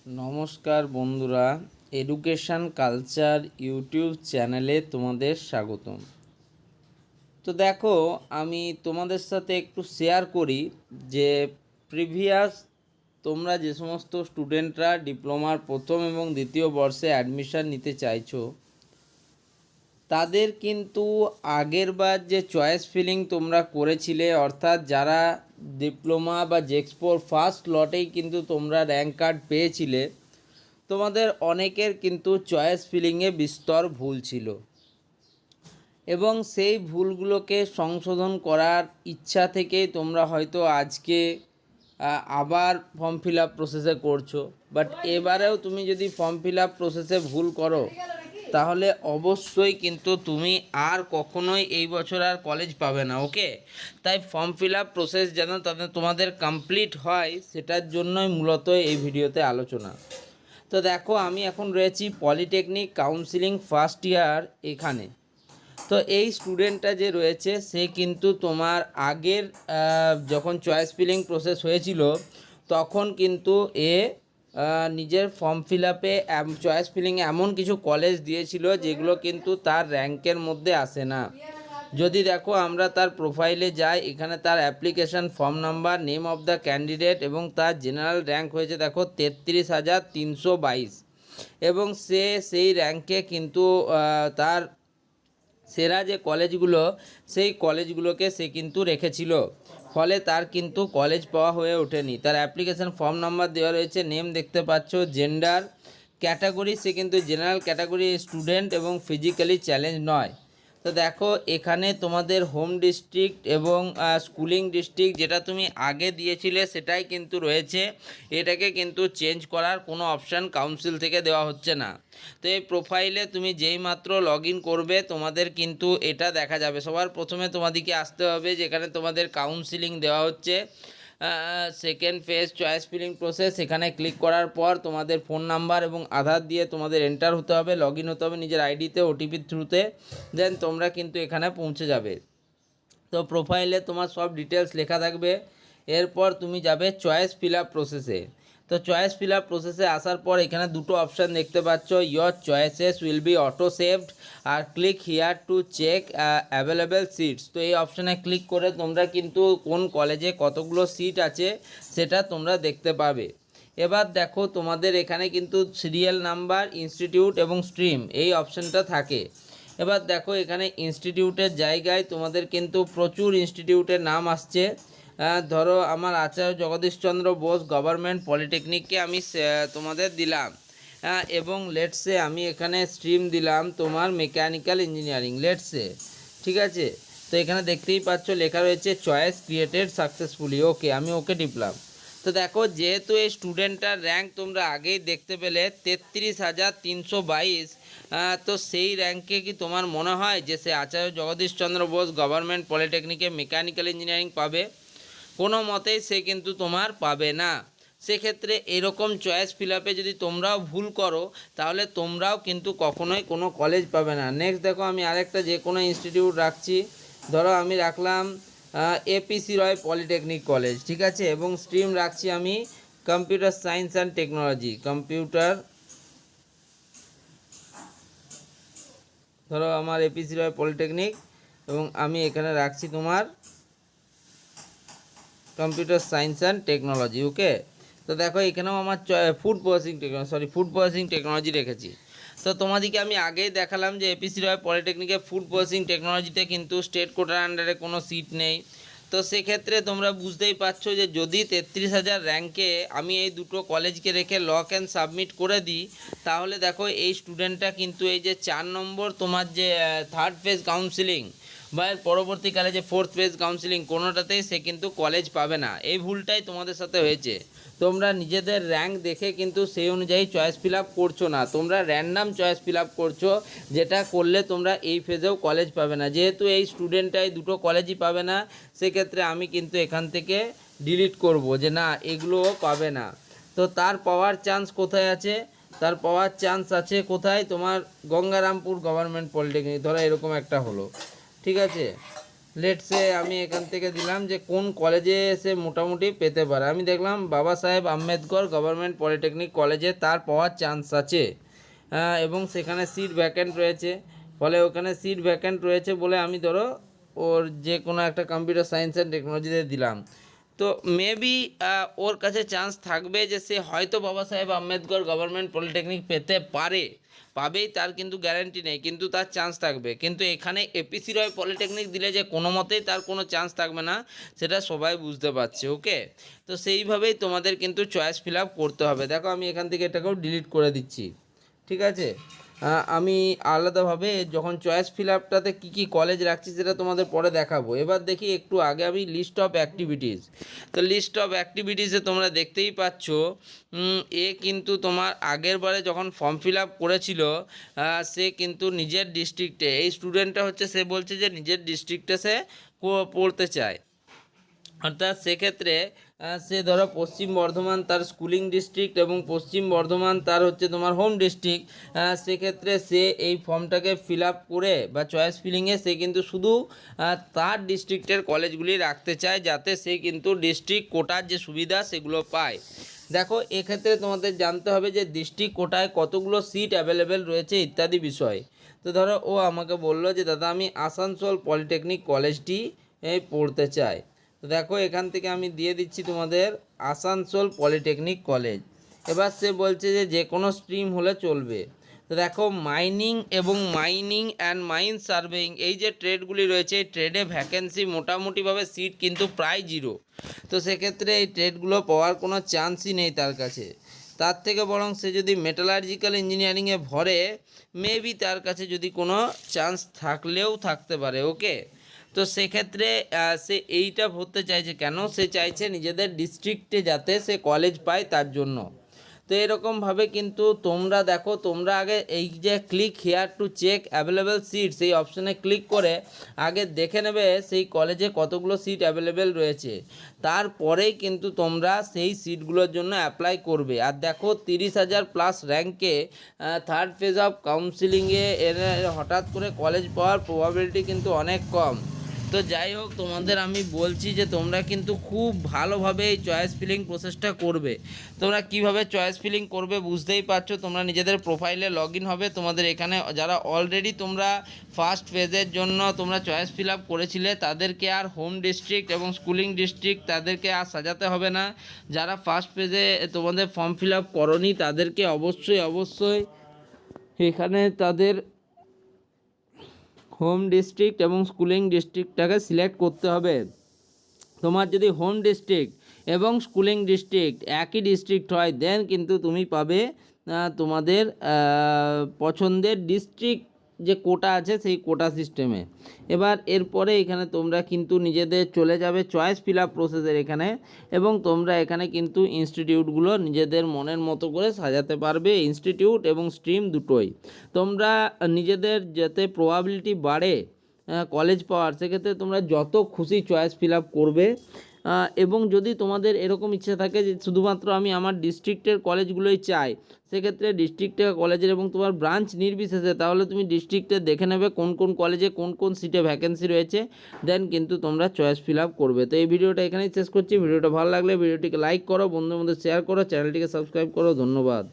নমস্কার বন্ধুরা, education culture YouTube চ্যানেলে তোমাদের স্বাগতম। তো দেখো, আমি তোমাদের সাথে একটু শেয়ার করি যে প্রিভিয়াস তোমরা যে সমস্ত স্টুডেন্টরা ডিপ্লোমার প্রথম এবং দ্বিতীয় বর্ষে অ্যাডমিশন নিতে চাইছো, তাদের কিন্তু আগেরবার যে চয়েস ফিলিং তোমরা করেছিলে, অর্থাৎ যারা ডিপ্লোমা বা জেক্সপোর ফার্স্ট লটেই কিন্তু তোমরা র্যাঙ্ক কার্ড পেয়েছিলে, তোমাদের অনেকের কিন্তু চয়েস ফিলিংয়ে বিস্তর ভুল ছিল এবং সেই ভুলগুলোকে সংশোধন করার ইচ্ছা থেকেই তোমরা হয়তো আজকে আবার ফর্ম ফিল আপ প্রসেসে করছো। বাট এবারেও তুমি যদি ফর্ম ফিল আপ প্রসেসে ভুল করো, তাহলে অবশ্যই কিন্তু তুমি আর কখনোই এই বছর আর কলেজ পাবে না। ওকে, তাই ফর্ম ফিল আপ প্রসেস যেন তাদের তোমাদের কমপ্লিট হয়, সেটার জন্যই মূলত এই ভিডিওতে আলোচনা। তো দেখো, আমি এখন রয়েছি পলিটেকনিক কাউন্সিলিং ফার্স্ট ইয়ার এখানে। তো এই স্টুডেন্টটা যে রয়েছে, সে কিন্তু তোমার আগের যখন চয়েস ফিলিং প্রসেস হয়েছিল, তখন কিন্তু এ নিজের ফর্ম ফিল আপে চয়েস ফিলিংয়ে এমন কিছু কলেজ দিয়েছিল যেগুলো কিন্তু তার র্যাঙ্কের মধ্যে আসে না। যদি দেখো, আমরা তার প্রোফাইলে যাই, এখানে তার application form number, name of the candidate এবং তার জেনারেল র্যাঙ্ক হয়েছে দেখো 33,322 এবং সে সেই র্যাঙ্কে কিন্তু তার সেরা যে কলেজগুলো, সেই কলেজগুলোকে সে কিন্তু রেখেছিল, ফলে তার কিন্তু কলেজ পাওয়া হয়ে ওঠেনি। তার অ্যাপ্লিকেশান ফর্ম নাম্বার দেওয়া রয়েছে, নেম দেখতে পাচ্ছ, জেন্ডার, ক্যাটাগরি সে কিন্তু জেনারেল ক্যাটাগরি স্টুডেন্ট এবং ফিজিক্যালি চ্যালেঞ্জ নয়। তো দেখো, এখানে তোমাদের হোম ডিস্ট্রিক্ট এবং স্কুলিং ডিস্ট্রিক্ট যেটা তুমি আগে দিয়েছিলে সেটাই কিন্তু রয়েছে, এটাকে কিন্তু চেঞ্জ করার কোনো অপশান কাউন্সিল থেকে দেওয়া হচ্ছে না। তো এই প্রোফাইলে তুমি যেই মাত্র লগ ইন করবে, তোমাদের কিন্তু এটা দেখা যাবে। সবার প্রথমে তোমাদেরকে আসতে হবে যেখানে তোমাদের কাউন্সিলিং দেওয়া হচ্ছে, second phase choice filling process. এখানে ক্লিক করার পর তোমাদের ফোন নাম্বার এবং আধার দিয়ে তোমাদের এন্টার হতে হবে, লগ ইন হতে হবে নিজের আইডিতে, ওটিপির থ্রুতে। দেন তোমরা কিন্তু এখানে পৌঁছে যাবে। তো প্রোফাইলে তোমার সব ডিটেলস লেখা থাকবে। এরপর তুমি যাবে চয়েস ফিল আপ প্রসেসে। তো চয়েস ফিল আপ প্রসেসে আসার পর এখানে দুটো অপশান দেখতে পাচ্ছ, your choices will be auto saved আর click here to check available seats. তো এই অপশানে ক্লিক করে তোমরা কিন্তু কোন কলেজে কতগুলো সিট আছে সেটা তোমরা দেখতে পাবে। এবার দেখো, তোমাদের এখানে কিন্তু সিরিয়াল নাম্বার, ইনস্টিটিউট এবং স্ট্রিম এই অপশানটা থাকে। এবার দেখো, এখানে ইনস্টিটিউটের জায়গায় তোমাদের কিন্তু প্রচুর ইনস্টিটিউটের নাম আসছে। ধরো, আমার আচার্য জগদীশচন্দ্র বোস গভর্নমেন্ট পলিটেকনিককে আমি তোমাদের দিলাম, এবং লেটসে আমি এখানে স্ট্রিম দিলাম তোমার মেকানিক্যাল ইঞ্জিনিয়ারিং লেটসে। ঠিক আছে, তো এখানে দেখতেই পাচ্ছ লেখা রয়েছে চয়েস ক্রিয়েটেড সাকসেসফুলি। ওকে, আমি ওকে টিপলাম। তো দেখো, যেহেতু এই স্টুডেন্টটার র্যাঙ্ক তোমরা আগেই দেখতে পেলে 33,322, তো সেই র্যাঙ্কে কি তোমার মনে হয় যে সে আচার্য জগদীশচন্দ্র বোস গভর্নমেন্ট পলিটেকনিকে মেকানিক্যাল ইঞ্জিনিয়ারিং পাবে? কোনো মতেই সে কিন্তু তোমার পাবে না। সেক্ষেত্রে এরকম চয়েস ফিল আপে যদি তোমরাও ভুল করো, তাহলে তোমরাও কিন্তু কখনোই কোনো কলেজ পাবে না। নেক্সট দেখো, আমি আরেকটা যে কোনো ইনস্টিটিউট রাখছি। ধরো আমি রাখলাম এপিসি রয় পলিটেকনিক কলেজ, ঠিক আছে, এবং স্ট্রিম রাখছি আমি computer science and technology, computer. ধরো আমার এপিসি রয় পলিটেকনিক এবং আমি এখানে রাখছি তোমার কম্পিউটার সায়েন্স অ্যান্ড টেকনোলজি। ওকে, তো দেখো এখানেও আমার ফুড প্রসেসিং টেকনোলজি রেখেছি। তো তোমাদেরকে আমি আগেই দেখালাম যে এপিসি রয় পলিটেকনিকে ফুড প্রসেসিং টেকনোলজিতে কিন্তু স্টেট কোটার আন্ডারে কোনো সিট নেই। তো সেক্ষেত্রে তোমরা বুঝতেই পারছো যে যদি 33,000 র্যাঙ্কে আমি এই দুটো কলেজকে রেখে লক অ্যান্ড সাবমিট করে দিই, তাহলে দেখো এই স্টুডেন্টটা কিন্তু এই যে 4 নম্বর তোমার যে থার্ড ফেজ কাউন্সিলিং বা এর পরবর্তীকালে যে ফোর্থ ফেজ কাউন্সিলিং, কোনোটাতেই সে কিন্তু কলেজ পাবে না। এই ভুলটাই তোমাদের সাথে হয়েছে। তোমরা নিজেদের র্যাঙ্ক দেখে কিন্তু সেই অনুযায়ী চয়েস ফিল আপ করছো না, তোমরা র্যান্ডাম চয়েস ফিল আপ করছো, যেটা করলে তোমরা এই ফেজেও কলেজ পাবে না। যেহেতু এই স্টুডেন্টটাই দুটো কলেজই পাবে না, সেক্ষেত্রে আমি কিন্তু এখান থেকে ডিলিট করব যে না, এগুলোও পাবে না। তো তার পাওয়ার চান্স কোথায় আছে? তার পাওয়ার চান্স আছে কোথায়? তোমার গঙ্গারামপুর গভর্নমেন্ট পলিটেকনিক, ধরো এরকম একটা হলো, ঠিক আছে। লেটসে আমি এখান থেকে দিলাম যে কোন কলেজে সে মোটামুটি পেতে পারে। আমি দেখলাম বাবা সাহেব আম্বেদকর গভর্নমেন্ট পলিটেকনিক কলেজে তার পাওয়ার চান্স আছে, এবং সেখানে সিট ভ্যাকেন্ট রয়েছে। ফলে ওখানে সিট ভ্যাকেন্ট রয়েছে বলে আমি ধরো ওর যে কোনো একটা কম্পিউটার সায়েন্স অ্যান্ড টেকনোলজিতে দিলাম। তো মেবি ওর কাছে চান্স থাকবে যে সে হয়তো বাবা সাহেব আম্বেদকর গভর্নমেন্ট পলিটেকনিক পেতে পারে, পাবেই তার কিন্তু গ্যারান্টি নেই, কিন্তু তার চান্স থাকবে। কিন্তু এখানে এপিসি রয় পলিটেকনিক দিলে যে কোনো মতেই তার কোনো চান্স থাকবে না, সেটা সবাই বুঝতে পারছে। ওকে, তো সেইভাবেই তোমাদের কিন্তু চয়েস ফিল আপ করতে হবে। দেখো আমি এখান থেকে এটাকেও ডিলিট করে দিচ্ছি, ঠিক আছে। আমি আলাদাভাবে যখন চয়েস ফিল আপটাতে কী কী কলেজ রাখছি সেটা তোমাদের পরে দেখাবো। এবার দেখি একটু আগে আমি লিস্ট অফ অ্যাক্টিভিটিস। তো লিস্ট অফ অ্যাক্টিভিটিসে তোমরা দেখতেই পাচ্ছ এ কিন্তু তোমার আগের বারে যখন ফর্ম ফিল আপ করেছিল সে কিন্তু নিজের ডিস্ট্রিক্টে, এই স্টুডেন্টটা হচ্ছে সে বলছে যে নিজের ডিস্ট্রিক্টে সে পড়তে চায়। অর্থাৎ সেক্ষেত্রে সে ধরো পশ্চিম বর্ধমান তার স্কুলিং ডিস্ট্রিক্ট এবং পশ্চিম বর্ধমান তার হচ্ছে তোমার হোম ডিস্ট্রিক্ট। সেক্ষেত্রে সে এই ফর্মটাকে ফিল আপ করে বা চয়েস ফিলিংয়ে সে কিন্তু শুধু তার ডিস্ট্রিক্টের কলেজগুলি রাখতে চায়, যাতে সে কিন্তু ডিস্ট্রিক্ট কোটার যে সুবিধা সেগুলো পায়। দেখো এক্ষেত্রে তোমাদের জানতে হবে যে ডিস্ট্রিক্ট কোটায় কতগুলো সিট অ্যাভেলেবেল রয়েছে ইত্যাদি বিষয়। তো ধরো ও আমাকে বললো যে দাদা আমি আসানসোল পলিটেকনিক কলেজটি পড়তে চাই। তো দেখো এখান থেকে আমি দিয়ে দিচ্ছি তোমাদের আসানসোল পলিটেকনিক কলেজ। এবার সে বলছে যে কোনো স্ট্রিম হলে চলবে। তো দেখো মাইনিং অ্যান্ড মাইন সার্ভেইং এই যে ট্রেডগুলি রয়েছে, এই ট্রেডে ভ্যাকেন্সি মোটামুটিভাবে সিট কিন্তু প্রায় 0। তো সেক্ষেত্রে এই ট্রেডগুলো পাওয়ার কোনো চান্সই নেই তার কাছে। তার থেকে বরং সে যদি মেটালার্জিক্যাল ইঞ্জিনিয়ারিংয়ে ভরে, মেবি তার কাছে যদি কোনো চান্স থাকলেও থাকতে পারে। ওকে, তো সেক্ষেত্রে সে এইটা ভরতে চাইছে কেন, সে চাইছে নিজেদের ডিস্ট্রিক্টে যাতে সে কলেজ পায় তার জন্য। তো এরকমভাবে কিন্তু তোমরা দেখো, তোমরা আগে এই যে click here to check available seat সেই অপশানে ক্লিক করে আগে দেখে নেবে সেই কলেজে কতগুলো সিট অ্যাভেলেবেল রয়েছে, তারপরেই কিন্তু তোমরা সেই সিটগুলোর জন্য অ্যাপ্লাই করবে। আর দেখো 30,000 প্লাস র্যাঙ্কে থার্ড ফেজ অফ কাউন্সিলিংয়ে এর হঠাৎ করে কলেজ পাওয়ার প্রবাবিলিটি কিন্তু অনেক কম। তো যাই হোক, তোমাদের আমি বলছি যে তোমরা কিন্তু খুব ভালোভাবে এই চয়েস ফিলিং প্রসেসটা করবে। তোমরা কিভাবে চয়েস ফিলিং করবে বুঝতেই পারছো। তোমরা নিজেদের প্রোফাইলে লগ ইন হবে, তোমাদের এখানে যারা অলরেডি তোমরা ফার্স্ট ফেজের জন্য তোমরা চয়েস ফিল আপ করেছিলে তাদেরকে আর হোম ডিস্ট্রিক্ট এবং স্কুলিং ডিস্ট্রিক্ট তাদেরকে আর সাজাতে হবে না। যারা ফার্স্ট ফেজে তোমাদের ফর্ম ফিল আপ করোনি তাদেরকে অবশ্যই এখানে তাদের হোম ডিস্ট্রিক্ট এবং স্কুলিং ডিস্ট্রিক্টটাকে সিলেক্ট করতে হবে। তোমার যদি হোম ডিস্ট্রিক্ট এবং স্কুলিং ডিস্ট্রিক্ট একই ডিস্ট্রিক্ট হয়, দেন কিন্তু তুমি পাবে তোমাদের পছন্দের ডিস্ট্রিক্ট যে কোটা আছে সেই কোটা সিস্টেমে। এবার এরপরে এখানে তোমরা কিন্তু নিজেদের চলে যাবে চয়েস ফিল আপ প্রসেসের এখানে, এবং তোমরা এখানে কিন্তু ইনস্টিটিউটগুলো নিজেদের মনের মতো করে সাজাতে পারবে, ইনস্টিটিউট এবং স্ট্রিম দুটোই। তোমরা নিজেদের যাতে প্রবাবিলিটি বাড়ে কলেজ পাওয়ার, সেক্ষেত্রে তোমরা যত খুশি চয়েস ফিল আপ করবে। এবং যদি তোমাদের এরকম ইচ্ছা থাকে যে শুধুমাত্র আমি আমার ডিস্ট্রিক্টের কলেজগুলোই চাই, সেক্ষেত্রে ডিস্ট্রিক্টের কলেজের এবং তোমার ব্রাঞ্চ নির্বিশেষে তাহলে তুমি ডিস্ট্রিক্টে দেখে নেবে কোন কোন কলেজে কোন কোন সিটে ভ্যাকেন্সি রয়েছে, দেন কিন্তু তোমরা চয়েস ফিল আপ করবে। তো এই ভিডিওটা এখানেই শেষ করছি। ভিডিওটা ভালো লাগলে ভিডিওটিকে লাইক করো, বন্ধুদের মধ্যে শেয়ার করো, চ্যানেলটিকে সাবস্ক্রাইব করো। ধন্যবাদ।